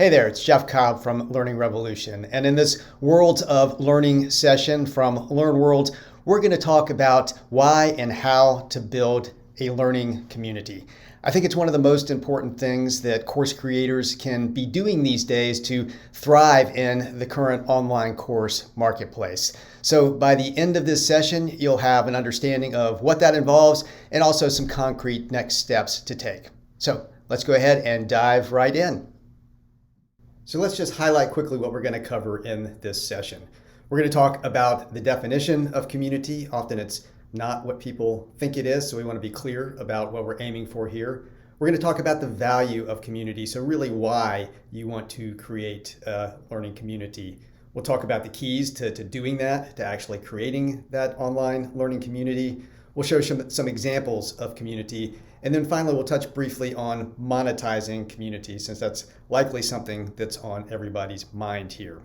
Hey there, it's Jeff Cobb from Learning Revolution. And in this Worlds of Learning session from Learn Worlds, we're going to talk about why and how to build a learning community. I think it's one of the most important things that course creators can be doing these days to thrive in the current online course marketplace. So by the end of this session, you'll have an understanding of what that involves and also some concrete next steps to take. So let's go ahead and dive right in. So let's just highlight quickly what we're going to cover in this session. We're going to talk about the definition of community. Often it's not what people think it is, so we want to be clear about what we're aiming for here. We're going to talk about the value of community, so really why you want to create a learning community. We'll talk about the keys to doing that, to actually creating that online learning community. We'll show some examples of community. And then finally, we'll touch briefly on monetizing community, since that's likely something that's on everybody's mind here.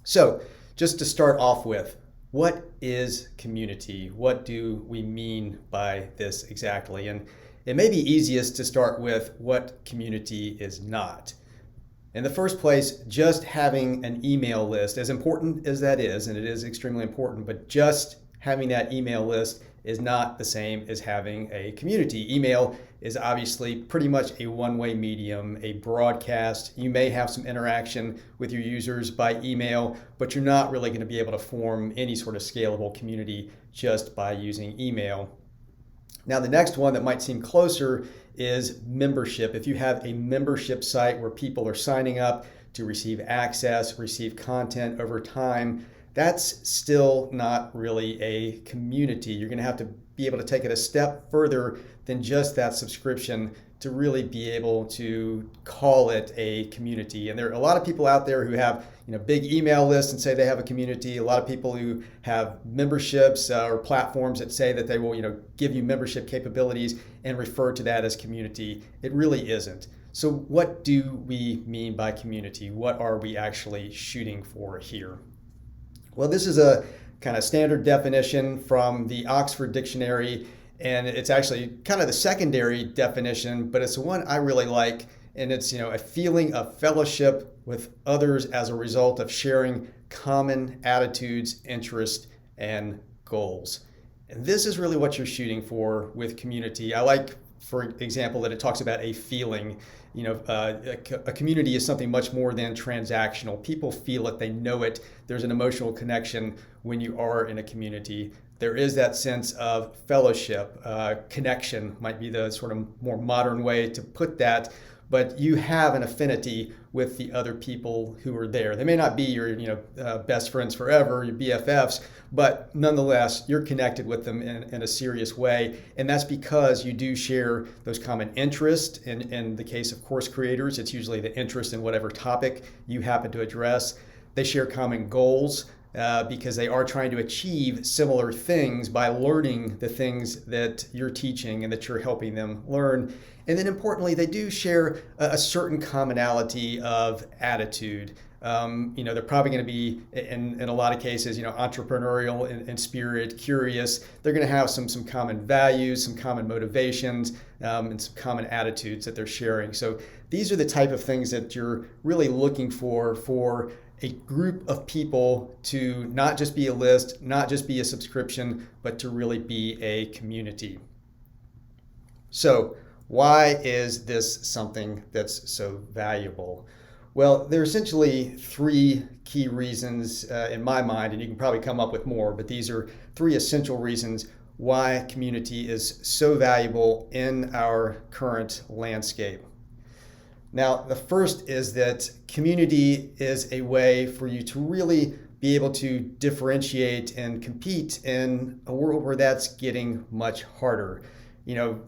So just to start off with, what is community? What do we mean by this exactly? And it may be easiest to start with what community is not. In the first place, just having an email list, as important as that is, and it is extremely important, but just having that email list is not the same as having a community. Email is obviously pretty much a one-way medium, a broadcast. You may have some interaction with your users by email, but you're not really going to be able to form any sort of scalable community just by using email. Now, the next one that might seem closer is membership. If you have a membership site where people are signing up to receive access, receive content over time, that's still not really a community. You're going to have to be able to take it a step further than just that subscription to really be able to call it a community. And there are a lot of people out there who have big email lists and say they have a community. A lot of people who have memberships or platforms that say that they will give you membership capabilities and refer to that as community. It really isn't. So what do we mean by community? What are we actually shooting for here? Well, this is a kind of standard definition from the Oxford Dictionary, and it's actually kind of the secondary definition, but it's the one I really like, and it's a feeling of fellowship with others as a result of sharing common attitudes, interests, and goals. And this is really what you're shooting for with community. I like, for example, that it talks about a feeling. A community is something much more than transactional. People feel it, they know it. There's an emotional connection when you are in a community. There is that sense of fellowship. Connection might be the sort of more modern way to put that, but you have an affinity with the other people who are there. They may not be your best friends forever, your BFFs, but nonetheless, you're connected with them in a serious way. And that's because you do share those common interests. In the case of course creators, it's usually the interest in whatever topic you happen to address. They share common goals because they are trying to achieve similar things by learning the things that you're teaching and that you're helping them learn. And then importantly, they do share a certain commonality of attitude. They're probably going to be, in a lot of cases, entrepreneurial in spirit, curious. They're going to have some common values, some common motivations, and some common attitudes that they're sharing. So these are the type of things that you're really looking for a group of people to not just be a list, not just be a subscription, but to really be a community. So why is this something that's so valuable? Well, there are essentially three key reasons in my mind, and you can probably come up with more, but these are three essential reasons why community is so valuable in our current landscape. Now, the first is that community is a way for you to really be able to differentiate and compete in a world where that's getting much harder.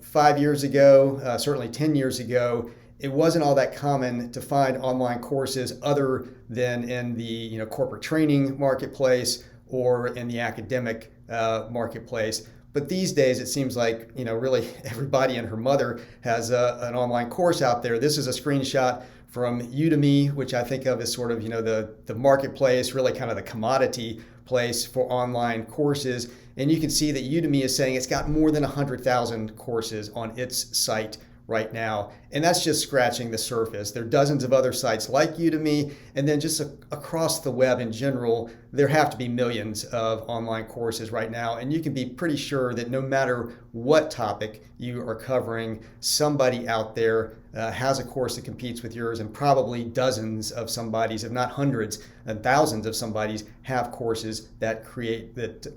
5 years ago, certainly 10 years ago, it wasn't all that common to find online courses other than in the corporate training marketplace or in the academic marketplace. But these days, it seems like really everybody and her mother has an online course out there. This is a screenshot from Udemy, which I think of as sort of the marketplace, really kind of the commodity place for online courses. And you can see that Udemy is saying it's got more than 100,000 courses on its site right now. And that's just scratching the surface. There are dozens of other sites like Udemy, and then just across the web in general, there have to be millions of online courses right now. And you can be pretty sure that no matter what topic you are covering, somebody out there has a course that competes with yours, and probably dozens of somebody's, if not hundreds and thousands of somebody's, have courses that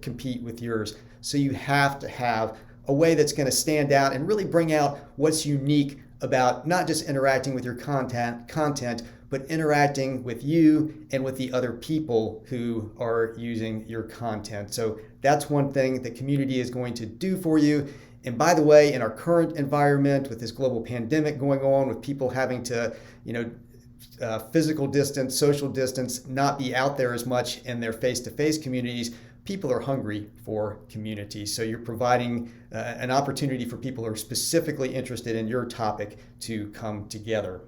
compete with yours. So you have to have a way that's going to stand out and really bring out what's unique about not just interacting with your content, but interacting with you and with the other people who are using your content. So that's one thing that community is going to do for you. And by the way, in our current environment with this global pandemic going on, with people having to, physical distance, social distance, not be out there as much in their face-to-face communities, people are hungry for community. So you're providing an opportunity for people who are specifically interested in your topic to come together.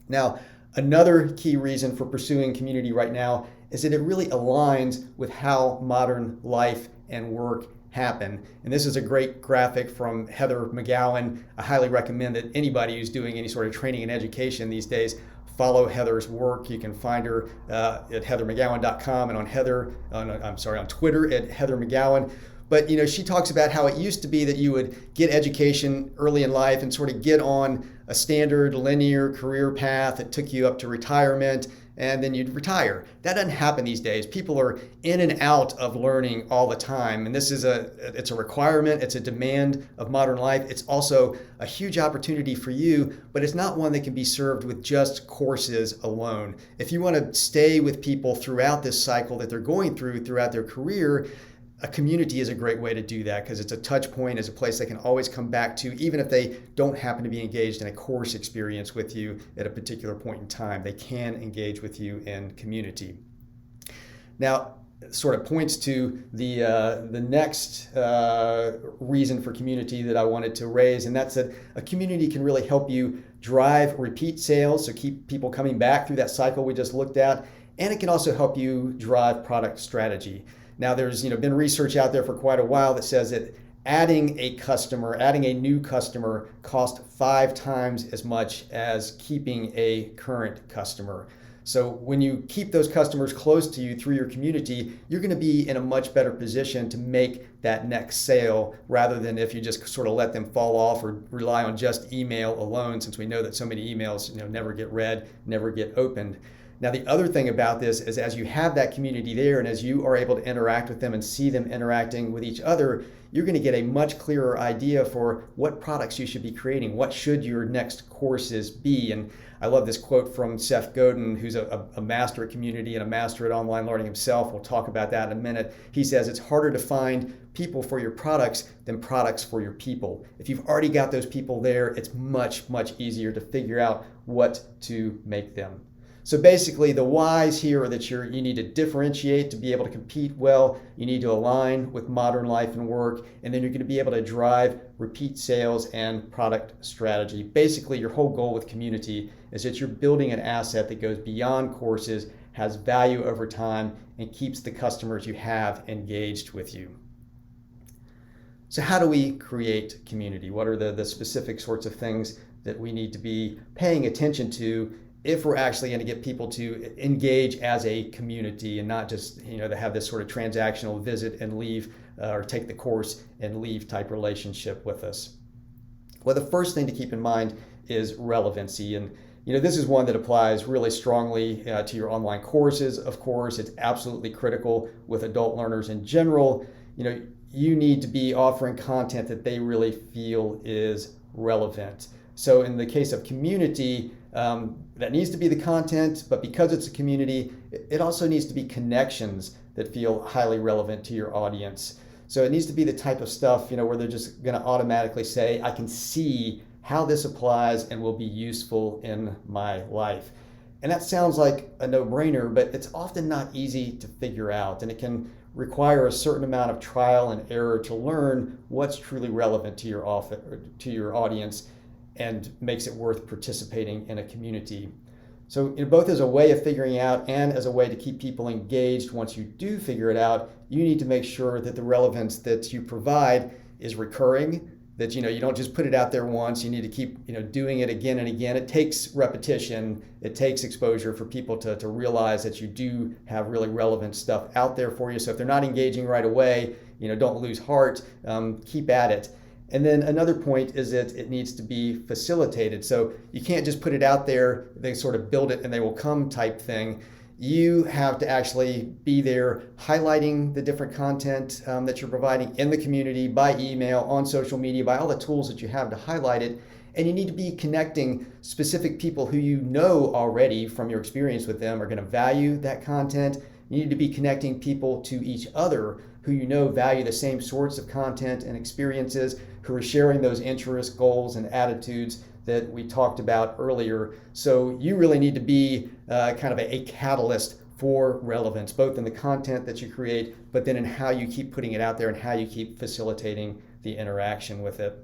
Now, another key reason for pursuing community right now is that it really aligns with how modern life and work happen. And this is a great graphic from Heather McGowan. I highly recommend that anybody who's doing any sort of training and education these days follow Heather's work. You can find her at heathermcgowan.com and on Twitter at Heather McGowan. But she talks about how it used to be that you would get education early in life and sort of get on a standard linear career path that took you up to retirement, and then you'd retire. That doesn't happen these days. People are in and out of learning all the time, and this is it's a requirement, it's a demand of modern life. It's also a huge opportunity for you, but it's not one that can be served with just courses alone. If you want to stay with people throughout this cycle that they're going through throughout their career, a community is a great way to do that, because it's a touch point, it's a place they can always come back to, even if they don't happen to be engaged in a course experience with you at a particular point in time. They can engage with you in community. Now, sort of points to the next reason for community that I wanted to raise, and that's that a community can really help you drive repeat sales, so keep people coming back through that cycle we just looked at, and it can also help you drive product strategy. Now, there's been research out there for quite a while that says that adding a new customer costs 5 times as much as keeping a current customer. So when you keep those customers close to you through your community, you're going to be in a much better position to make that next sale, rather than if you just sort of let them fall off or rely on just email alone, since we know that so many emails never get read, never get opened. Now, the other thing about this is, as you have that community there and as you are able to interact with them and see them interacting with each other, you're going to get a much clearer idea for what products you should be creating. What should your next courses be? And I love this quote from Seth Godin, who's a master at community and a master at online learning himself. We'll talk about that in a minute. He says it's harder to find people for your products than products for your people. If you've already got those people there, it's much, much easier to figure out what to make them. So basically, the whys here are that you need to differentiate to be able to compete well. You need to align with modern life and work, and then you're going to be able to drive repeat sales and product strategy. Basically, your whole goal with community is that you're building an asset that goes beyond courses, has value over time, and keeps the customers you have engaged with you. So how do we create community? What are the specific sorts of things that we need to be paying attention to if we're actually going to get people to engage as a community, and not just to have this sort of transactional visit and leave, or take the course and leave type relationship with us? Well, the first thing to keep in mind is relevancy, and this is one that applies really strongly to your online courses. Of course, it's absolutely critical with adult learners in general. You need to be offering content that they really feel is relevant. So in the case of community, that needs to be the content, but because it's a community, it also needs to be connections that feel highly relevant to your audience. So it needs to be the type of stuff, where they're just going to automatically say, I can see how this applies and will be useful in my life. And that sounds like a no-brainer, but it's often not easy to figure out, and it can require a certain amount of trial and error to learn what's truly relevant to your audience and makes it worth participating in a community. So both as a way of figuring out and as a way to keep people engaged once you do figure it out, you need to make sure that the relevance that you provide is recurring, that you don't just put it out there once. You need to keep doing it again and again. It takes repetition, it takes exposure for people to realize that you do have really relevant stuff out there for you. So if they're not engaging right away, don't lose heart. Keep at it. And then another point is that it needs to be facilitated. So you can't just put it out there, they sort of build it and they will come type thing. You have to actually be there highlighting the different content that you're providing in the community, by email, on social media, by all the tools that you have to highlight it. And you need to be connecting specific people who you know already from your experience with them are going to value that content. You need to be connecting people to each other who you know value the same sorts of content and experiences, who are sharing those interests, goals, and attitudes that we talked about earlier. So you really need to be kind of a catalyst for relevance, both in the content that you create, but then in how you keep putting it out there and how you keep facilitating the interaction with it.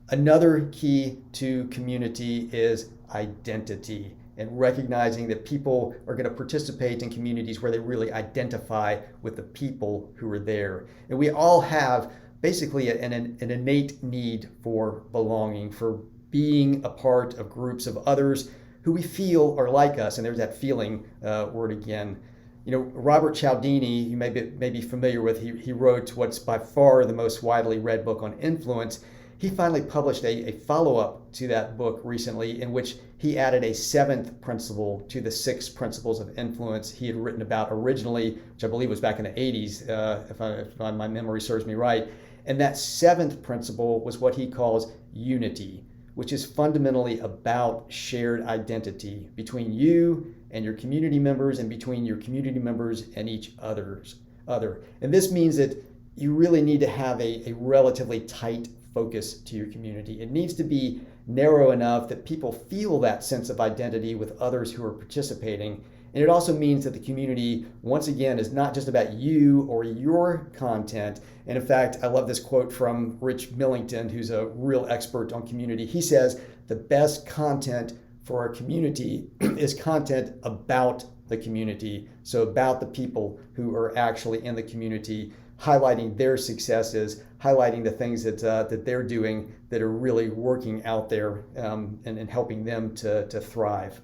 Another key to community is identity, and recognizing that people are going to participate in communities where they really identify with the people who are there. And we all have basically an innate need for belonging, for being a part of groups of others who we feel are like us. And there's that feeling word again. Robert Cialdini, you may be familiar with, he wrote what's by far the most widely read book on influence. He finally published a follow-up to that book recently in which he added a 7th principle to the 6 principles of influence he had written about originally, which I believe was back in the 80s, if my memory serves me right. And that 7th principle was what he calls unity, which is fundamentally about shared identity between you and your community members and between your community members and each other. And this means that you really need to have a relatively tight focus to your community. It needs to be narrow enough that people feel that sense of identity with others who are participating. And it also means that the community, once again, is not just about you or your content. And in fact, I love this quote from Rich Millington, who's a real expert on community. He says, the best content for our community is content about the community. So about the people who are actually in the community, highlighting their successes, highlighting the things that they're doing that are really working out there and helping them to thrive.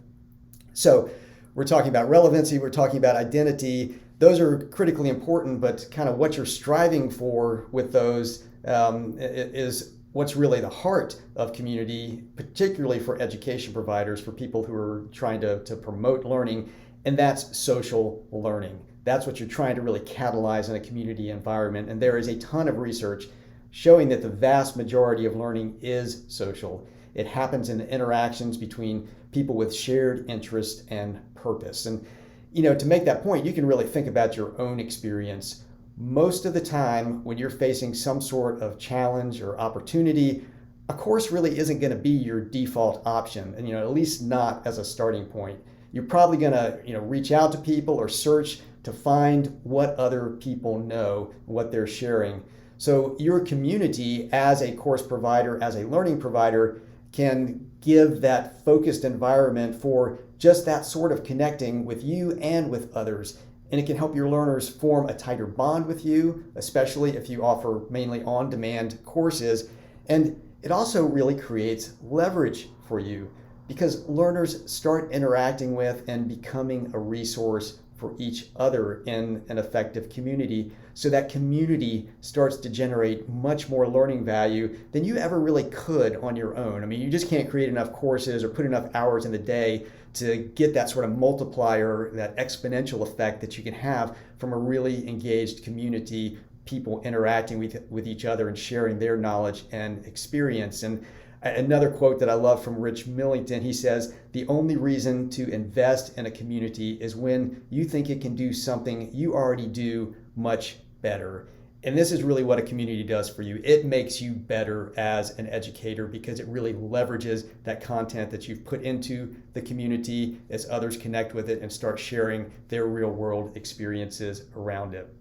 So we're talking about relevancy, we're talking about identity. Those are critically important, but kind of what you're striving for with those is what's really the heart of community, particularly for education providers, for people who are trying to promote learning, and that's social learning. That's what you're trying to really catalyze in a community environment. And there is a ton of research showing that the vast majority of learning is social. It happens in the interactions between people with shared interest and purpose. And to make that point, you can really think about your own experience. Most of the time when you're facing some sort of challenge or opportunity, a course really isn't going to be your default option, and at least not as a starting point. You're probably going to reach out to people or search to find what other people know, what they're sharing. So your community as a course provider, as a learning provider, can give that focused environment for just that sort of connecting with you and with others. And it can help your learners form a tighter bond with you, especially if you offer mainly on-demand courses. And it also really creates leverage for you because learners start interacting with and becoming a resource for each other in an effective community. So that community starts to generate much more learning value than you ever really could on your own. I mean, you just can't create enough courses or put enough hours in the day to get that sort of multiplier, that exponential effect that you can have from a really engaged community, people interacting with each other and sharing their knowledge and experience. And another quote that I love from Rich Millington, he says, the only reason to invest in a community is when you think it can do something you already do much better. And this is really what a community does for you. It makes you better as an educator because it really leverages that content that you've put into the community as others connect with it and start sharing their real world experiences around it.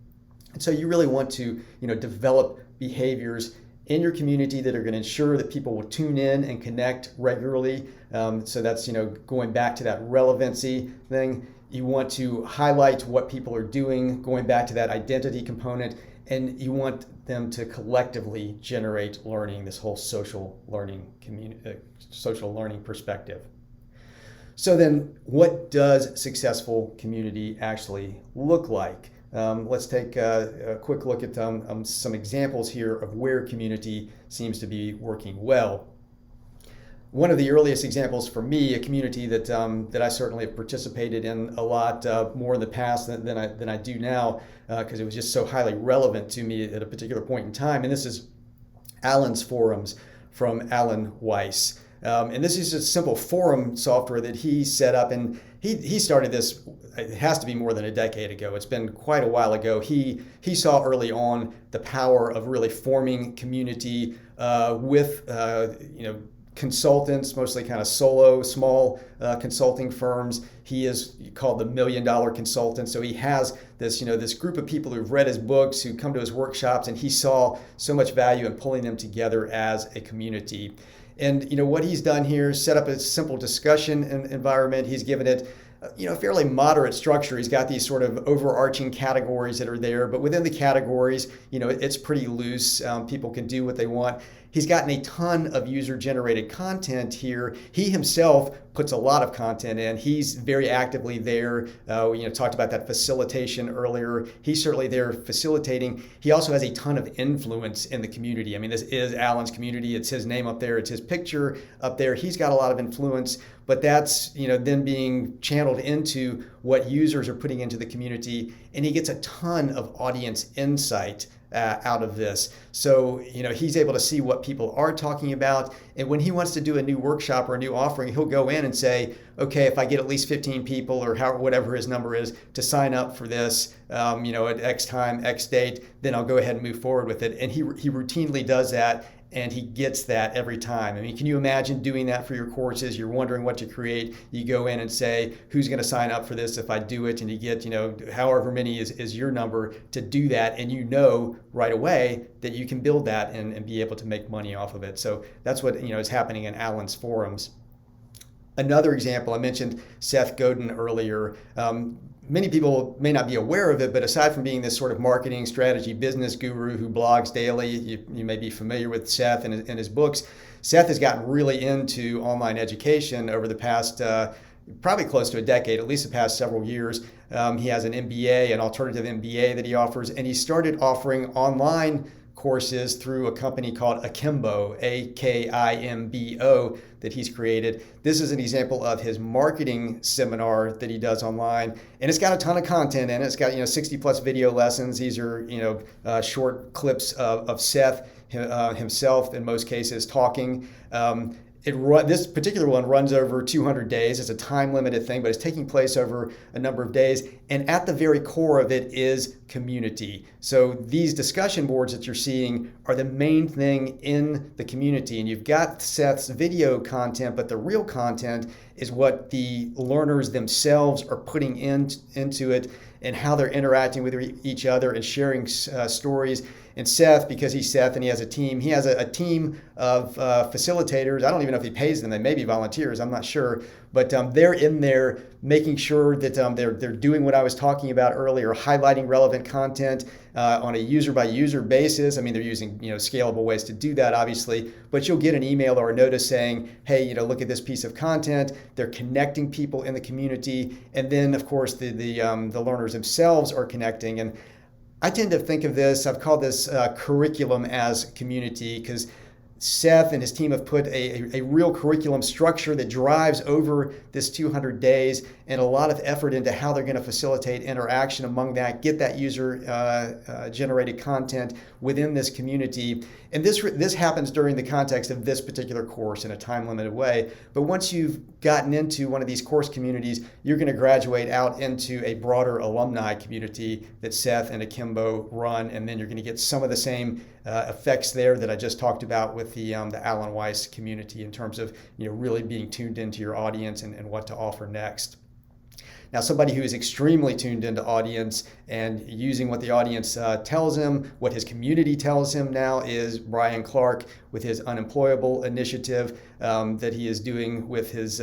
And so you really want to, develop behaviors in your community that are going to ensure that people will tune in and connect regularly. So that's, going back to that relevancy thing. You want to highlight what people are doing, going back to that identity component, and you want them to collectively generate learning, this whole social learning perspective. So then, what does successful community actually look like? Let's take a quick look at some examples here of where community seems to be working well. One of the earliest examples for me, a community that I certainly have participated in a lot more in the past than I do now, because it was just so highly relevant to me at a particular point in time. And this is Alan's Forums from Alan Weiss. And this is just simple forum software that he set up, and he started this, it has to be more than a decade ago. It's been quite a while ago. He saw early on the power of really forming community with consultants, mostly kind of solo, small consulting firms. He is called the $1 Million Consultant. So he has this, this group of people who've read his books, who come to his workshops, and he saw so much value in pulling them together as a community. And what he's done here is set up a simple discussion environment. He's given it a fairly moderate structure. He's got these sort of overarching categories that are there, but within the categories, it's pretty loose. People can do what they want. He's gotten a ton of user-generated content here. He himself puts a lot of content in. He's very actively there. We talked about that facilitation earlier. He's certainly there facilitating. He also has a ton of influence in the community. I mean, this is Alan's community. It's his name up there. It's his picture up there. He's got a lot of influence, but that's then being channeled into what users are putting into the community, and he gets a ton of audience insight out of this. So, he's able to see what people are talking about. And when he wants to do a new workshop or a new offering, he'll go in and say, okay, if I get at least 15 people or whatever his number is to sign up for this, at X time, X date, then I'll go ahead and move forward with it. And he routinely does that. And he gets that every time. I mean, can you imagine doing that for your courses? You're wondering what to create. You go in and say, who's going to sign up for this if I do it? And you get, however many is your number to do that. And right away that you can build that and be able to make money off of it. So that's what, is happening in Alan's Forums. Another example, I mentioned Seth Godin earlier. Many people may not be aware of it, but aside from being this sort of marketing strategy business guru who blogs daily, you may be familiar with Seth and his books. Seth has gotten really into online education over the past probably close to a decade, at least the past several years. He has an MBA, an alternative MBA that he offers, and he started offering online courses through a company called Akimbo, Akimbo, that he's created. This is an example of his marketing seminar that he does online, and it's got a ton of content in it. It's got 60 plus video lessons. These are short clips of Seth himself in most cases talking. This particular one runs over 200 days. It's a time-limited thing, but it's taking place over a number of days. And at the very core of it is community. So these discussion boards that you're seeing are the main thing in the community. And you've got Seth's video content, but the real content is what the learners themselves are putting into it and how they're interacting with each other and sharing stories. And Seth, because he's Seth and he has a team, he has a team of facilitators. I don't even know if he pays them. They may be volunteers. I'm not sure. But they're in there making sure that they're doing what I was talking about earlier, highlighting relevant content on a user-by-user basis. I mean, they're using scalable ways to do that, obviously. But you'll get an email or a notice saying, hey, look at this piece of content. They're connecting people in the community. And then, of course, the learners themselves are connecting. And I tend to think of this, I've called this curriculum as community, because Seth and his team have put a real curriculum structure that drives over this 200 days and a lot of effort into how they're going to facilitate interaction among that, get that user generated content within this community. And this happens during the context of this particular course in a time-limited way. But once you've gotten into one of these course communities, you're going to graduate out into a broader alumni community that Seth and Akimbo run, and then you're going to get some of the same effects there that I just talked about with the Alan Weiss community in terms of really being tuned into your audience and what to offer next. Now, somebody who is extremely tuned into audience and using what the audience tells him, what his community tells him now, is Brian Clark with his Unemployable initiative that he is doing with his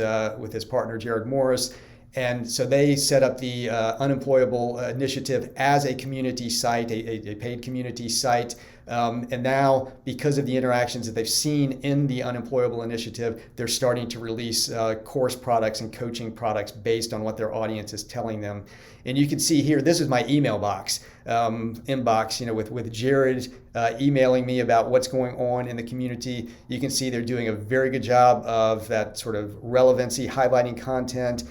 partner, Jared Morris. And so they set up the Unemployable Initiative as a community site, a paid community site. And now, because of the interactions that they've seen in the Unemployable Initiative, they're starting to release course products and coaching products based on what their audience is telling them. And you can see here, this is my email box, inbox, with Jared emailing me about what's going on in the community. You can see they're doing a very good job of that sort of relevancy, highlighting content,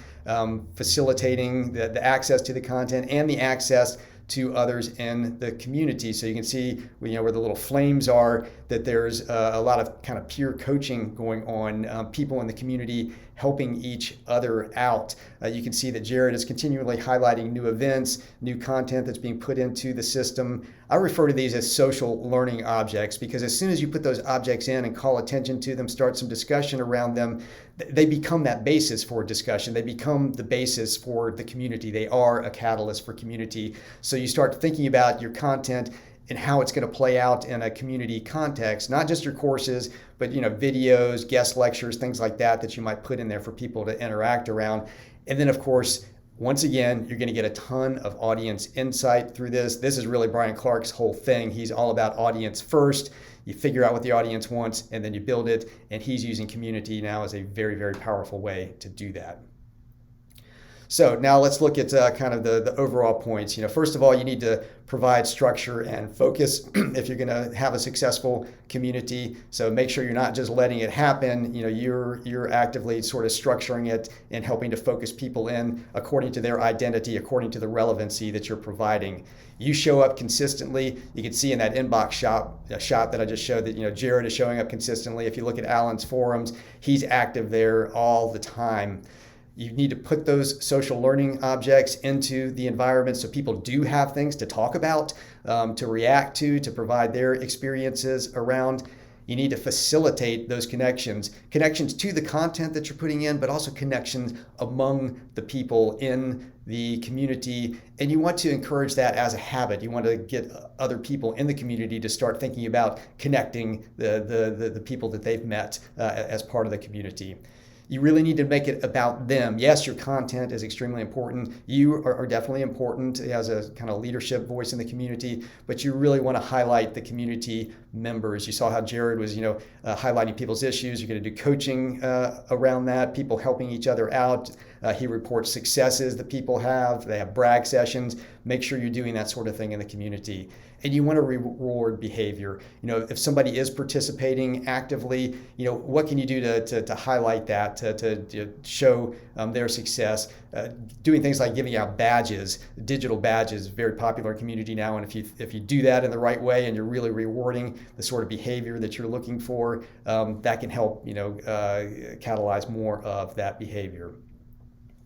facilitating the access to the content and the access to others in the community. So you can see where the little flames are, that there's a lot of kind of peer coaching going on, people in the community helping each other out. You can see that Jared is continually highlighting new events, new content that's being put into the system. I refer to these as social learning objects, because as soon as you put those objects in and call attention to them, start some discussion around them, they become that basis for discussion. They become the basis for the community. They are a catalyst for community. So you start thinking about your content and how it's going to play out in a community context, not just your courses, but videos, guest lectures, things like that you might put in there for people to interact around. And then, of course, once again, you're going to get a ton of audience insight through this. This is really Brian Clark's whole thing. He's all about audience first. You figure out what the audience wants, and then you build it. And he's using community now as a very, very powerful way to do that. So now let's look at kind of the overall points. First of all, you need to provide structure and focus if you're going to have a successful community. So make sure you're not just letting it happen. You're actively sort of structuring it and helping to focus people in according to their identity, according to the relevancy that you're providing. You show up consistently. You can see in that inbox shot that I just showed that Jared is showing up consistently. If you look at Alan's forums, he's active there all the time. You need to put those social learning objects into the environment so people do have things to talk about, to react to provide their experiences around. You need to facilitate those connections to the content that you're putting in, but also connections among the people in the community. And you want to encourage that as a habit. You want to get other people in the community to start thinking about connecting the people that they've met as part of the community. You really need to make it about them. Yes, your content is extremely important. You are definitely important as a kind of leadership voice in the community, but you really want to highlight the community members. You saw how Jared was, highlighting people's issues. You're going to do coaching around that, people helping each other out. He reports successes that people have. They have brag sessions. Make sure you're doing that sort of thing in the community. And you want to reward behavior. If somebody is participating actively, what can you do to highlight that, to show their success? Doing things like giving out badges, digital badges, very popular community now. And if you do that in the right way and you're really rewarding the sort of behavior that you're looking for, that can help catalyze more of that behavior.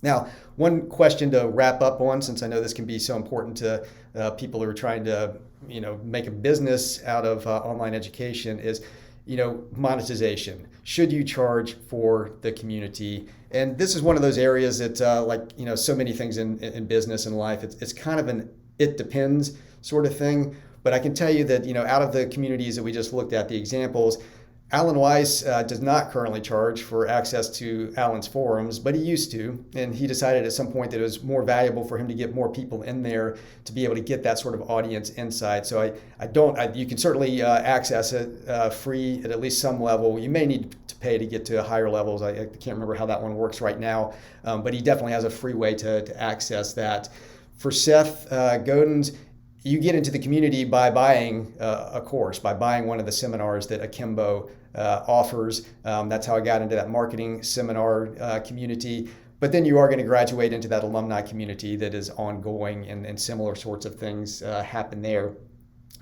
Now, one question to wrap up on, since I know this can be so important to people who are trying to, make a business out of online education, is, monetization. Should you charge for the community? And this is one of those areas that, so many things in business and life, it's kind of an it depends sort of thing. But I can tell you that, out of the communities that we just looked at, the examples, Alan Weiss does not currently charge for access to Alan's forums, but he used to, and he decided at some point that it was more valuable for him to get more people in there to be able to get that sort of audience insight. So you can certainly access it free at least some level. You may need to pay to get to higher levels. I can't remember how that one works right now, but he definitely has a free way to access that. For Seth Godin's, you get into the community by buying a course, by buying one of the seminars that Akimbo offers. That's how I got into that marketing seminar community. But then you are going to graduate into that alumni community that is ongoing, and similar sorts of things happen there.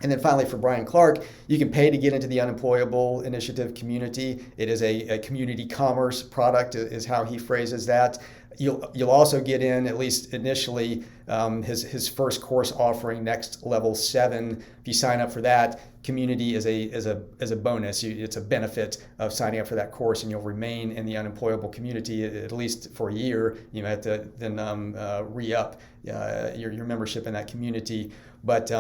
And then finally, for Brian Clark, you can pay to get into the Unemployable Initiative community. It is a community commerce product, is how he phrases that. You'll also get in, at least initially, his first course offering, Next Level 7. If you sign up for that, community is a bonus. It's a benefit of signing up for that course, and you'll remain in the unemployable community at least for a year. You have to then re-up your membership in that community. But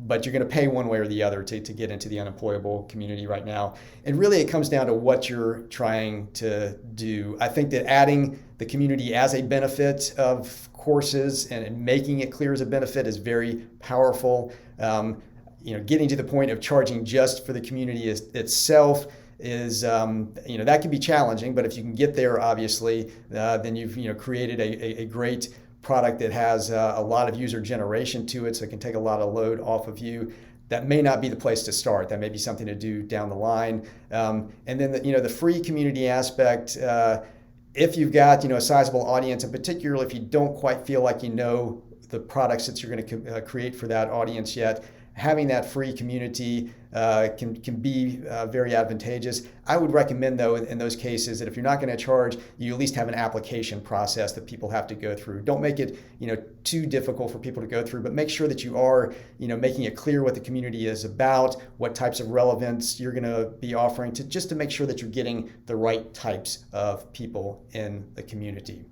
but you're going to pay one way or the other to get into the unemployable community right now. And really, it comes down to what you're trying to do. I think that adding the community as a benefit of courses and making it clear as a benefit is very powerful. Getting to the point of charging just for the community itself is, that can be challenging, but if you can get there, obviously, then you've, created a great product that has a lot of user generation to it, so it can take a lot of load off of you. That may not be the place to start. That may be something to do down the line. And then the free community aspect, if you've got a sizable audience, and particularly if you don't quite feel like you know the products that you're going to create for that audience yet, having that free community can be very advantageous. I would recommend, though, in those cases, that if you're not going to charge, you at least have an application process that people have to go through. Don't make it too difficult for people to go through, but make sure that you are making it clear what the community is about, what types of relevance you're going to be offering, just to make sure that you're getting the right types of people in the community.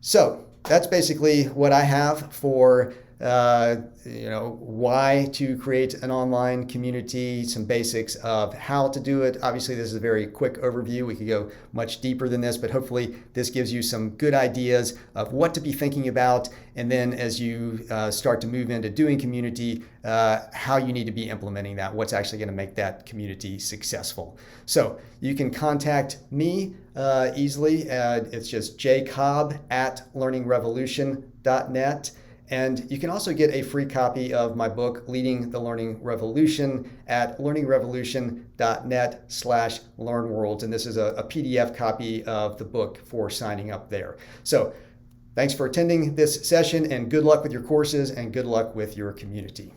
So that's basically what I have for why to create an online community, some basics of how to do it. Obviously, this is a very quick overview. We could go much deeper than this, but hopefully this gives you some good ideas of what to be thinking about. And then as you start to move into doing community, how you need to be implementing that, what's actually going to make that community successful. So you can contact me easily. It's just jcobb@learningrevolution.net. And you can also get a free copy of my book, Leading the Learning Revolution, at learningrevolution.net/learnworlds. And this is a PDF copy of the book for signing up there. So thanks for attending this session, and good luck with your courses and good luck with your community.